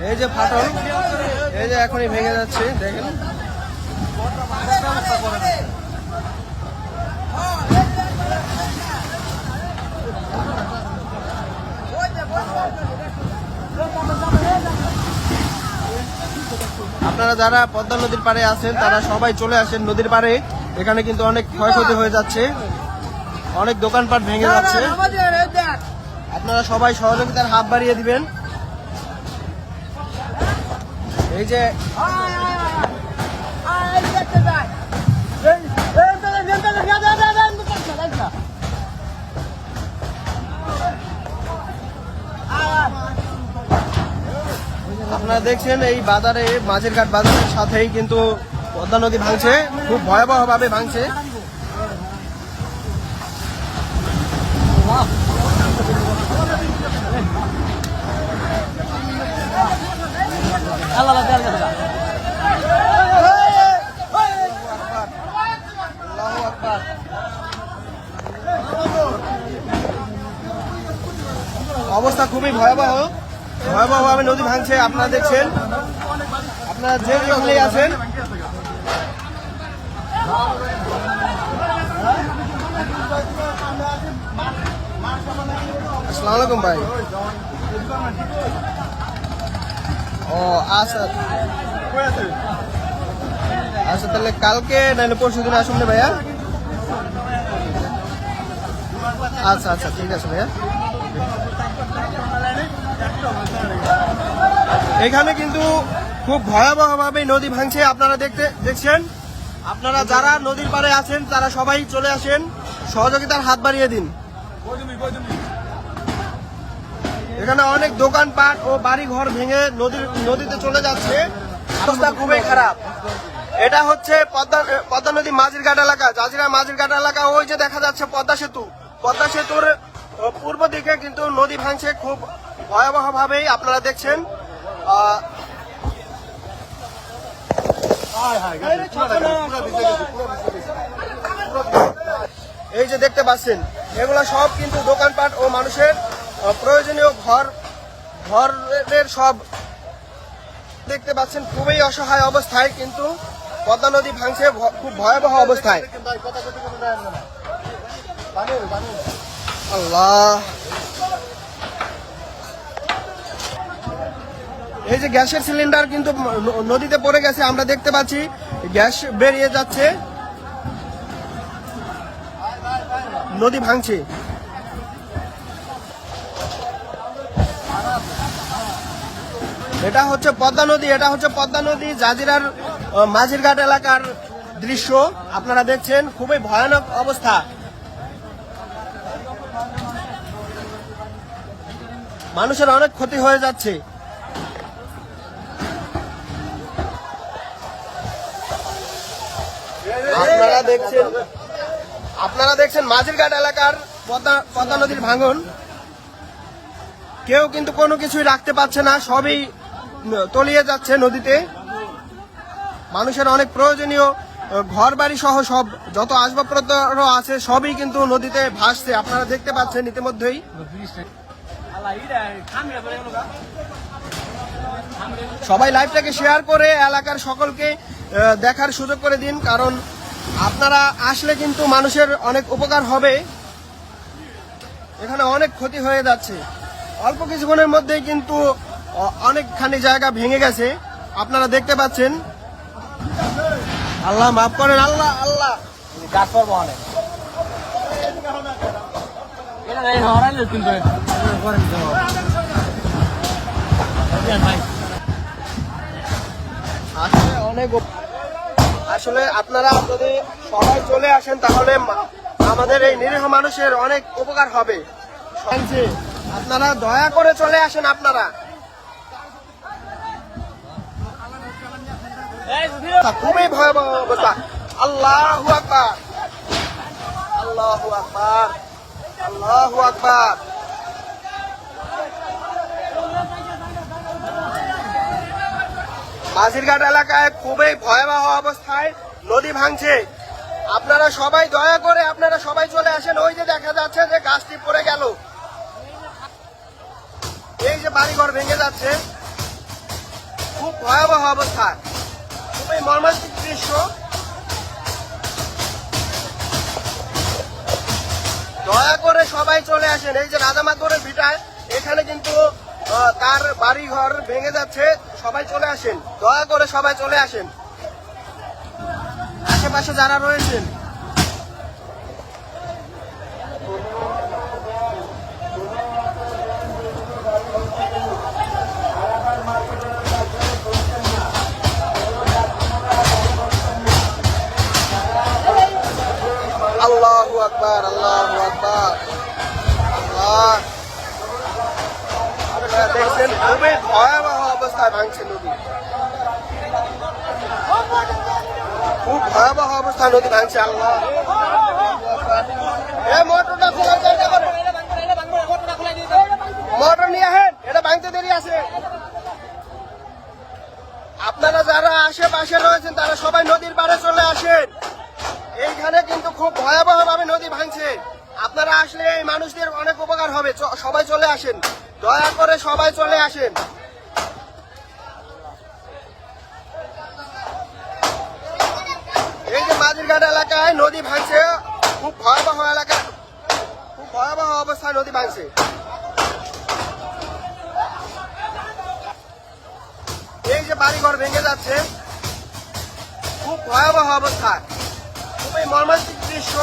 এই যে ফাটল, এই যে এখনই ভেঙে যাচ্ছে, দেখেন। আপনারা যারা পদ্মা নদীর পাড়ে আছেন তারা সবাই চলে আসেন নদীর পাড়ে। এখানে কিন্তু অনেক ক্ষয়ক্ষতি হয়ে যাচ্ছে, অনেক দোকানপাট ভেঙে যাচ্ছে। আপনারা সবাই সহযোগিতার হাত বাড়িয়ে দিবেন। এই যে আপনারা দেখছেন এই বাজারে, মাঝের ঘাট বাজারের সাথেই কিন্তু পদ্মা নদী ভাঙছে, খুব ভয়াবহ ভাবে ভাঙছে। অবস্থা খুবই ভয়াবহ, ভয়াবহভাবে নদী ভাঙছে। আপনারা দেখছেন, আপনারা যে যেখানে আছেন, আসসালামু আলাইকুম ভাই। ও আচ্ছা আচ্ছা, তাহলে কালকে নাহলে পরশু দিন আসুন না ভাইয়া। আচ্ছা আচ্ছা, ঠিক আছে ভাইয়া। এখানে কিন্তু খুব ভয়াবহভাবে নদী ভাঙছে, আপনারা দেখছেন। আপনারা যারা নদীর পাড়ে আছেন তারা সবাই চলে আসেন, সহযোগিতার হাত বাড়িয়ে দিন। এখানে অনেক দোকানপাট ও বাড়ি ঘর ভেঙে নদীতে চলে যাচ্ছে, অবস্থা খুবই খারাপ। এটা হচ্ছে পদ্মা নদী মাঝির ঘাট এলাকা, জাজিরা মাঝির ঘাট এলাকা। ওই যে দেখা যাচ্ছে পদ্মা সেতু, পদ্মা সেতুর পূর্ব দিকে কিন্তু নদী ভাঙছে খুব ভয়াবহ ভাবেই, আপনারা দেখছেন। এই যে দেখতে পাচ্ছেন, এগুলা সব কিন্তু দোকানপাট ও মানুষের প্রয়োজনীয় ঘরের সব দেখতে পাচ্ছেন। খুবই অসহায় অবস্থায় কিন্তু পদ্মা নদী ভাঙছে খুব ভয়াবহ অবস্থায়। আল্লাহ, এই যে গ্যাসের সিলিন্ডার কিন্তু নদীতে পড়ে গেছে, আমরা দেখতে পাচ্ছি গ্যাস বেরিয়ে যাচ্ছে, নদী ভাঙছে। এটা হচ্ছে পদ্মা নদী, এটা হচ্ছে পদ্মা নদী জাজিরার মাঝির ঘাট এলাকার দৃশ্য, আপনারা দেখছেন। খুবই ভয়ানক অবস্থা, মানুষের অনেক ক্ষতি হয়ে যাচ্ছে। আপনারা দেখছেন মাঝির ঘাট এলাকার পদ্মা নদীর ভাঙন। কেউ কিন্তু কোনো কিছুই রাখতে পারছে না, সবই তলিয়ে যাচ্ছে নদীতে। মানুষের অনেক প্রয়োজনীয় ঘর বাড়ি সহ সব যত আসবাবপত্র আছে সবই কিন্তু নদীতে ভাসছে, আপনারা দেখতে পাচ্ছেন ইতিমধ্যেই। সবাই লাইভটাকে শেয়ার করে এলাকার সকলকে দেখার সুযোগ করে দিন, কারণ আপনারা আসলে কিন্তু মানুষের অনেক উপকার হবে। এখানে অনেক ক্ষতি হয়ে যাচ্ছে, অল্প কিছুক্ষণের মধ্যেই কিন্তু অনেকখানি জায়গা ভেঙে গেছে, আপনারা দেখতে পাচ্ছেন। আল্লাহ মাফ করেন, আল্লাহ আল্লাহ। আসলে আপনারা যদি সবাই চলে আসেন তাহলে আমাদের এই নিরীহ মানুষের অনেক উপকার হবে। আপনারা দয়া করে চলে আসেন। আপনারা খুবই ভয়াবহ অবস্থা। আল্লাহু আকবার, আল্লাহু আকবার, আল্লাহু আকবার। মাঝিরঘাট এলাকায় খুবই ভয়াবহ অবস্থায় নদী ভাঙছে। আপনারা সবাই দয়া করে আপনারা সবাই চলে আসেন। ওই যে দেখা যাচ্ছে যে গাছটি পড়ে গেল, যে বাড়িঘর ভেঙে যাচ্ছে, খুব ভয়াবহ অবস্থা, খুবই মর্মান্তিক দৃশ্য। দয়া করে সবাই চলে আসেন। এই যে রাজামাতবরের ভিটায় এখানে কিন্তু তার বাড়ি ঘর ভেঙে যাচ্ছে, সবাই চলে আসেন, দয়া করে সবাই চলে আসেন, আশেপাশে যারা রয়েছেন। আল্লাহু আকবার, আল্লাহু আকবার, আল্লাহ। দেখছেন খুবই ভয়াবহ অবস্থায় ভাঙছে নদী, খুব ভয়াবহ অবস্থায় নদী ভাঙছে। আল্লাহ, মোটরটা খোলার চেষ্টা করো, মোটর নিয়ে আসেন, এটা ভাঙতে দেরি আছে। আপনারা যারা আশেপাশে রয়েছেন তারা সবাই নদীর পাড়ে চলে আসেন। এইখানে কিন্তু খুব ভয়াবহ ভাবে নদী ভাঙছে। আপনারা আসলে এই মানুষদের অনেক উপকার হবে, সবাই চলে আসেন, দয়া করে সবাই চলে আসেন। এই যে মাঝিরঘাট এলাকায় নদী ভাঙছে, খুব ভয়াবহ এলাকা, খুব ভয়াবহ অবস্থায় নদী ভাঙছে। এই যে বাড়িঘর ভেঙে যাচ্ছে, খুব ভয়াবহ অবস্থা, খুবই মর্মান্তিক দৃশ্য।